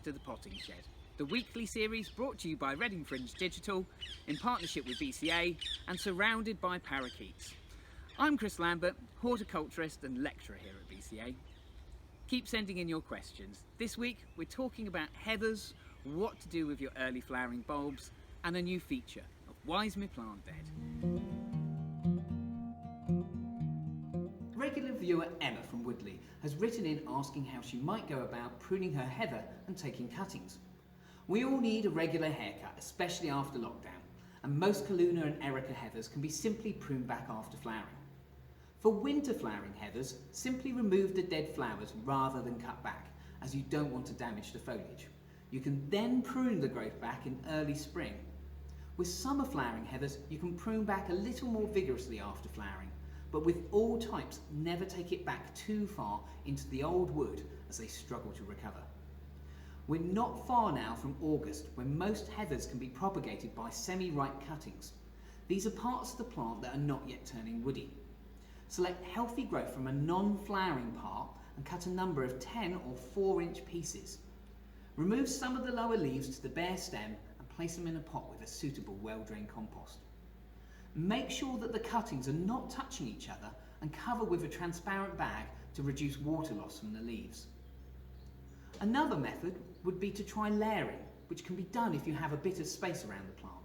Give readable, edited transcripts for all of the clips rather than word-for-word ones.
to the Potting Shed, the weekly series brought to you by Reading Fringe Digital in partnership with BCA and surrounded by parakeets. I'm Chris Lambert, horticulturist and lecturer here at BCA. Keep sending in your questions. This week we're talking about heathers, what to do with your early flowering bulbs, and a new feature of Why Is My Plant Dead? Regular viewer Emma from Woodley has written in asking how she might go about pruning her heather and taking cuttings. We all need a regular haircut, especially after lockdown, and most Kaluna and Erica heathers can be simply pruned back after flowering. For winter flowering heathers, simply remove the dead flowers rather than cut back, as you don't want to damage the foliage. You can then prune the growth back in early spring. With summer flowering heathers, you can prune back a little more vigorously after flowering, but with all types, never take it back too far into the old wood as they struggle to recover. We're not far now from August, when most heathers can be propagated by semi-ripe cuttings. These are parts of the plant that are not yet turning woody. Select healthy growth from a non-flowering part and cut a number of 10 or 4-inch pieces. Remove some of the lower leaves to the bare stem and place them in a pot with a suitable well-drained compost. Make sure that the cuttings are not touching each other and cover with a transparent bag to reduce water loss from the leaves. Another method would be to try layering, which can be done if you have a bit of space around the plant.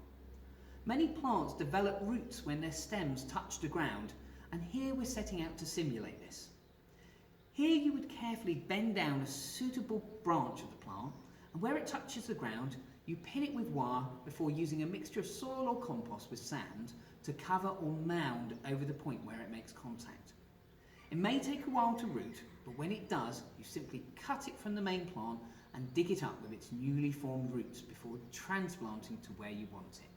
Many plants develop roots when their stems touch the ground, and here we're setting out to simulate this. Here you would carefully bend down a suitable branch of the plant, and where it touches the ground, you pin it with wire before using a mixture of soil or compost with sand to cover or mound over the point where it makes contact. It may take a while to root, but when it does, you simply cut it from the main plant and dig it up with its newly formed roots before transplanting to where you want it.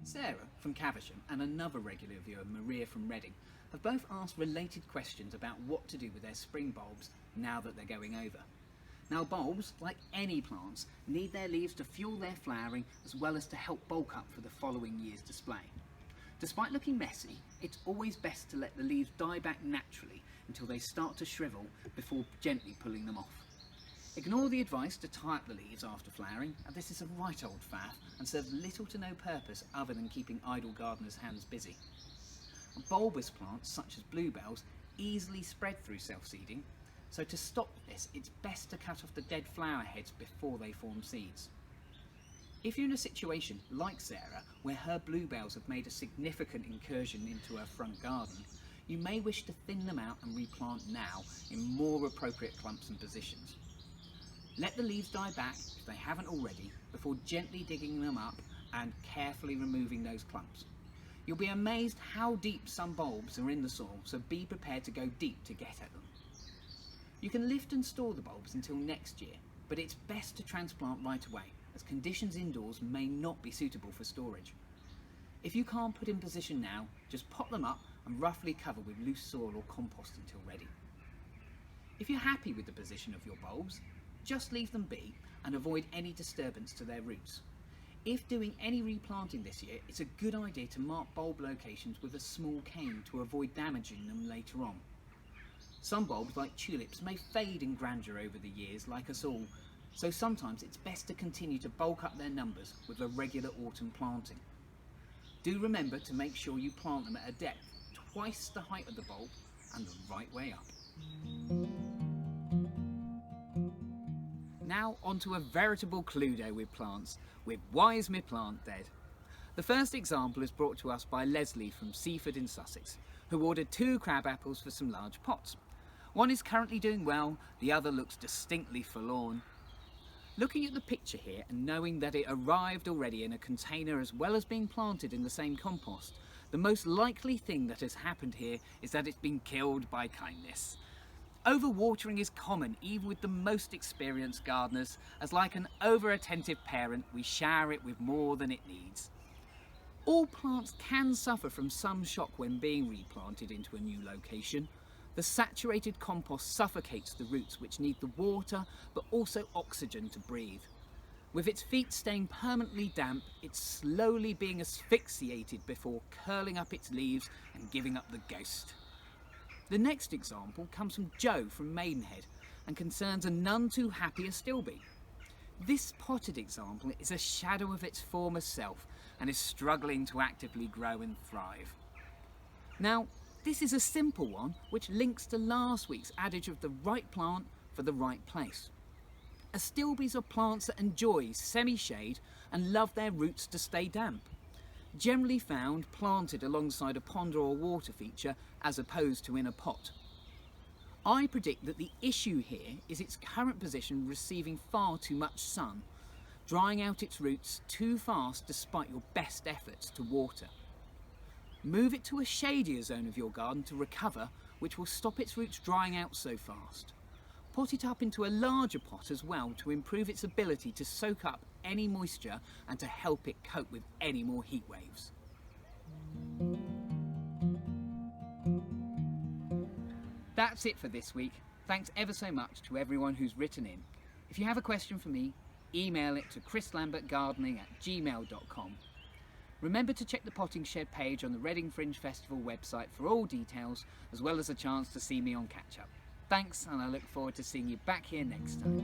Sarah from Caversham and another regular viewer, Maria from Reading, have both asked related questions about what to do with their spring bulbs now that they're going over. Now, bulbs, like any plants, need their leaves to fuel their flowering as well as to help bulk up for the following year's display. Despite looking messy, it's always best to let the leaves die back naturally until they start to shrivel before gently pulling them off. Ignore the advice to tie up the leaves after flowering, and this is a right old faff and serves little to no purpose other than keeping idle gardeners' hands busy. Bulbous plants such as bluebells easily spread through self-seeding, so to stop this it's best to cut off the dead flower heads before they form seeds. If you're in a situation like Sarah where her bluebells have made a significant incursion into her front garden, you may wish to thin them out and replant now in more appropriate clumps and positions. Let the leaves die back, if they haven't already, before gently digging them up and carefully removing those clumps. You'll be amazed how deep some bulbs are in the soil, so be prepared to go deep to get at them. You can lift and store the bulbs until next year, but it's best to transplant right away, as conditions indoors may not be suitable for storage. If you can't put in position now, just pop them up and roughly cover with loose soil or compost until ready. If you're happy with the position of your bulbs, just leave them be and avoid any disturbance to their roots. If doing any replanting this year, it's a good idea to mark bulb locations with a small cane to avoid damaging them later on. Some bulbs, like tulips, may fade in grandeur over the years, like us all, so sometimes it's best to continue to bulk up their numbers with a regular autumn planting. Do remember to make sure you plant them at a depth twice the height of the bulb and the right way up. Now onto a veritable Cluedo with plants, with Why Is My Plant Dead? The first example is brought to us by Leslie from Seaford in Sussex, who ordered 2 crab apples for some large pots. One is currently doing well, the other looks distinctly forlorn. Looking at the picture here and knowing that it arrived already in a container as well as being planted in the same compost, the most likely thing that has happened here is that it's been killed by kindness. Overwatering is common even with the most experienced gardeners, as like an over-attentive parent we shower it with more than it needs. All plants can suffer from some shock when being replanted into a new location. The saturated compost suffocates the roots, which need the water but also oxygen to breathe. With its feet staying permanently damp, it's slowly being asphyxiated before curling up its leaves and giving up the ghost. The next example comes from Joe from Maidenhead, and concerns a none too happy Astilbe. This potted example is a shadow of its former self and is struggling to actively grow and thrive. Now, this is a simple one which links to last week's adage of the right plant for the right place. Astilbes are plants that enjoy semi-shade and love their roots to stay damp. Generally found planted alongside a pond or a water feature as opposed to in a pot. I predict that the issue here is its current position receiving far too much sun, drying out its roots too fast despite your best efforts to water. Move it to a shadier zone of your garden to recover, which will stop its roots drying out so fast. Pot it up into a larger pot as well to improve its ability to soak up any moisture and to help it cope with any more heat waves. That's it for this week. Thanks ever so much to everyone who's written in. If you have a question for me, email it to chrislambertgardening@gmail.com. Remember to check the Potting Shed page on the Reading Fringe Festival website for all details, as well as a chance to see me on Catch Up. Thanks, and I look forward to seeing you back here next time.